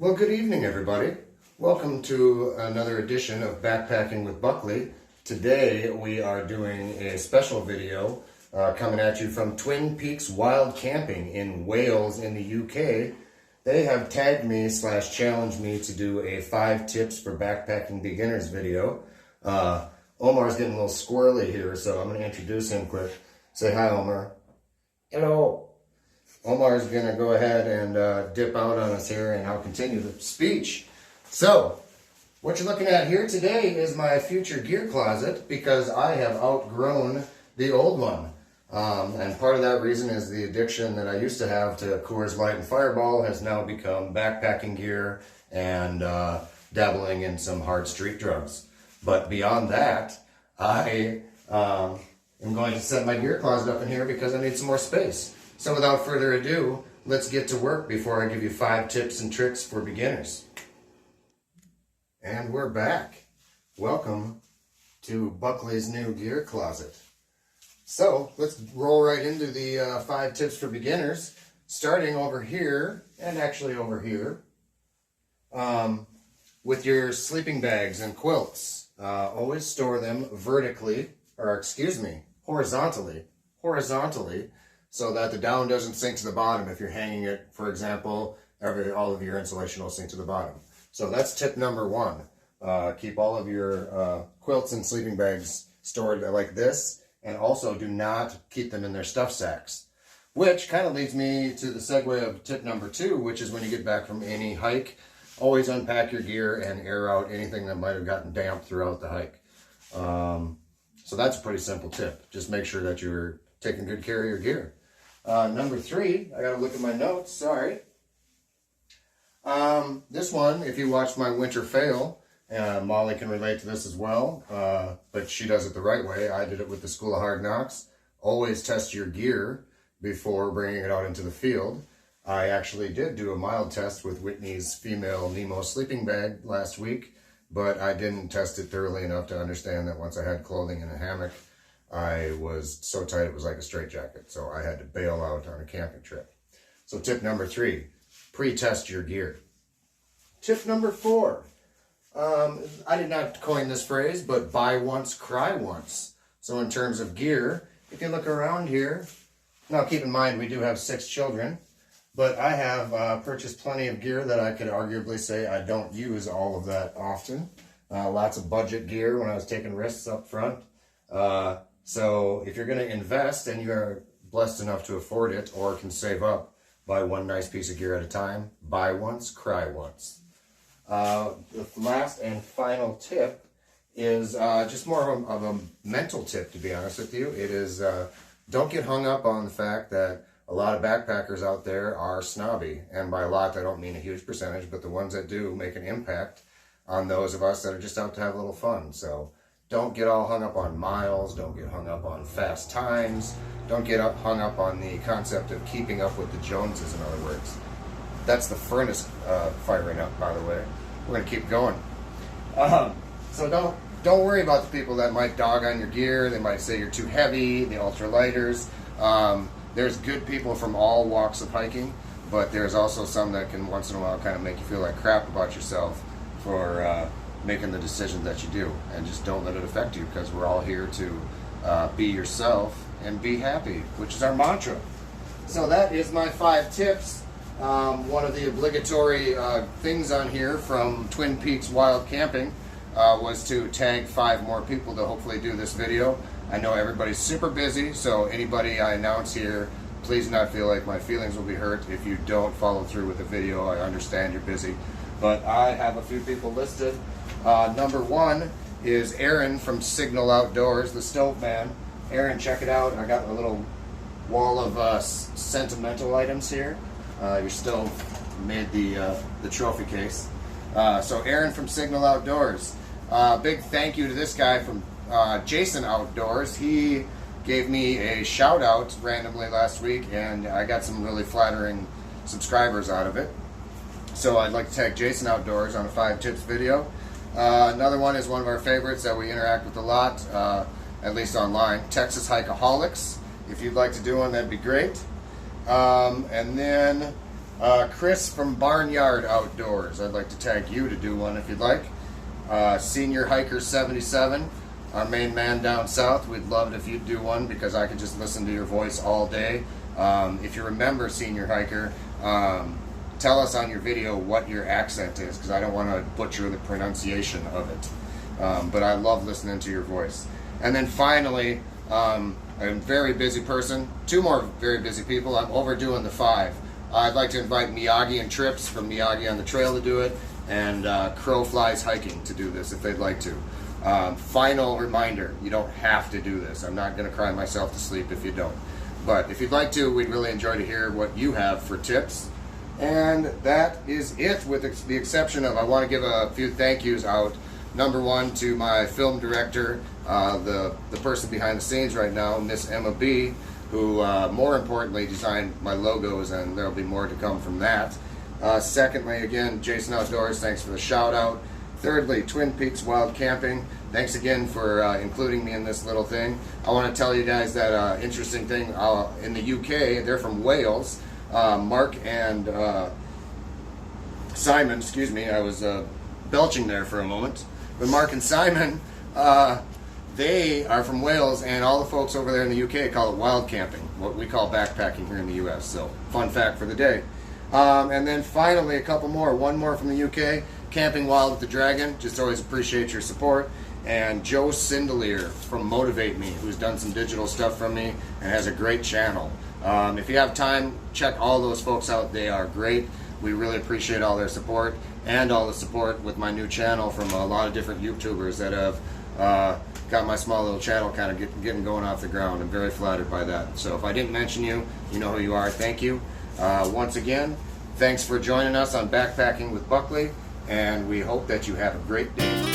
Well, good evening, everybody. Welcome to another edition of Backpacking with Buckley. Today we are doing a special video coming at you from Twin Peaks Wild Camping in Wales in the UK. They have tagged me / challenged me to do a 5 tips for backpacking beginners video. Omar's getting a little squirrely here, so I'm going to introduce him quick. Say hi, Omar. Hello. Omar's going to go ahead and dip out on us here, and I'll continue the speech. So, what you're looking at here today is my future gear closet because I have outgrown the old one. And part of that reason is the addiction that I used to have to Coors Light and Fireball has now become backpacking gear and dabbling in some hard street drugs. But beyond that, I am going to set my gear closet up in here because I need some more space. So without further ado, let's get to work before I give you 5 tips and tricks for beginners. And we're back. Welcome to Buckley's new gear closet. So let's roll right into the 5 tips for beginners, starting over here, and actually over here, with your sleeping bags and quilts. Always store them horizontally, so that the down doesn't sink to the bottom. If you're hanging it, for example, all of your insulation will sink to the bottom. So that's tip number 1. Keep all of your quilts and sleeping bags stored like this, and also do not keep them in their stuff sacks. Which kind of leads me to the segue of tip number 2, which is when you get back from any hike, always unpack your gear and air out anything that might have gotten damp throughout the hike. So that's a pretty simple tip. Just make sure that you're taking good care of your gear. Number 3, I gotta look at my notes, sorry. This one, if you watched my winter fail, Molly can relate to this as well, but she does it the right way. I did it with the School of Hard Knocks. Always test your gear before bringing it out into the field. I actually did do a mild test with Whitney's female Nemo sleeping bag last week, but I didn't test it thoroughly enough to understand that once I had clothing and a hammock, I was so tight it was like a straitjacket, so I had to bail out on a camping trip. So tip number 3, pre-test your gear. Tip number 4, I did not coin this phrase, but buy once, cry once. So in terms of gear, if you look around here, now keep in mind we do have 6 children, but I have purchased plenty of gear that I could arguably say I don't use all of that often. Lots of budget gear when I was taking risks up front. So if you're going to invest and you're blessed enough to afford it or can save up, buy one nice piece of gear at a time. Buy once, cry once. The last and final tip is just more of a mental tip, to be honest with you. It is don't get hung up on the fact that a lot of backpackers out there are snobby. And by a lot, I don't mean a huge percentage, but the ones that do make an impact on those of us that are just out to have a little fun. So don't get all hung up on miles. Don't get hung up on fast times. Don't get hung up on the concept of keeping up with the Joneses, in other words. That's the furnace firing up, by the way. We're going to keep going. So don't worry about the people that might dog on your gear. They might say you're too heavy, the ultralighters. There's good people from all walks of hiking, but there's also some that can once in a while kind of make you feel like crap about yourself for making the decision that you do. And just don't let it affect you, because we're all here to be yourself and be happy, which is our mantra. So that is my 5 tips. One of the obligatory things on here from Twin Peaks Wild Camping was to tag 5 more people to hopefully do this video. I know everybody's super busy, so anybody I announce here, please not feel like my feelings will be hurt if you don't follow through with the video. I understand you're busy, but I have a few people listed. Number 1 is Aaron from Sindelir Outdoors, the stove man. Aaron, check it out. I got a little wall of sentimental items here. Your stove made the trophy case. So Aaron from Sindelir Outdoors. Big thank you to this guy from Jason Outdoors. He gave me a shout out randomly last week, and I got some really flattering subscribers out of it. So I'd like to tag Jason Outdoors on a 5 tips video. Another one is one of our favorites that we interact with a lot, at least online, Texas HIKEaholics. If you'd like to do one, that'd be great. And then Chris from BarnYard Outdoors. I'd like to tag you to do one if you'd like. Senior Hiker 77, our main man down south. We'd love it if you'd do one because I could just listen to your voice all day. If you remember Senior Hiker, tell us on your video what your accent is because I don't want to butcher the pronunciation of it. But I love listening to your voice. And then finally, I'm a very busy person. Two more very busy people. I'm overdoing the 5. I'd like to invite Miyagi and Trips from Miyagi on the Trail to do it, and Crow Flies Hiking to do this if they'd like to. Final reminder, you don't have to do this. I'm not going to cry myself to sleep if you don't. But if you'd like to, we'd really enjoy to hear what you have for tips. And that is it, with the exception of I want to give a few thank yous out. Number one, to my film director, the person behind the scenes right now, Miss Emma B., who more importantly designed my logos, and there'll be more to come from that. Secondly, again, Jason Outdoors, thanks for the shout out. Thirdly, Twin Peaks Wild Camping, thanks again for including me in this little thing. I want to tell you guys that interesting thing in the UK, they're from Wales. Mark and Simon, excuse me, I was belching there for a moment. But Mark and Simon, they are from Wales, and all the folks over there in the UK call it wild camping, what we call backpacking here in the US. So, fun fact for the day. And then finally, a couple more. One more from the UK, Camping Wild with the Dragon. Just always appreciate your support. And Joe Sindelir from Motivate Me, who's done some digital stuff from me and has a great channel. If you have time, check all those folks out. They are great. We really appreciate all their support and all the support with my new channel from a lot of different YouTubers that have got my small little channel kind of getting going off the ground. I'm very flattered by that. So if I didn't mention you, you know who you are. Thank you. Once again, thanks for joining us on Backpacking with Buckley, and we hope that you have a great day.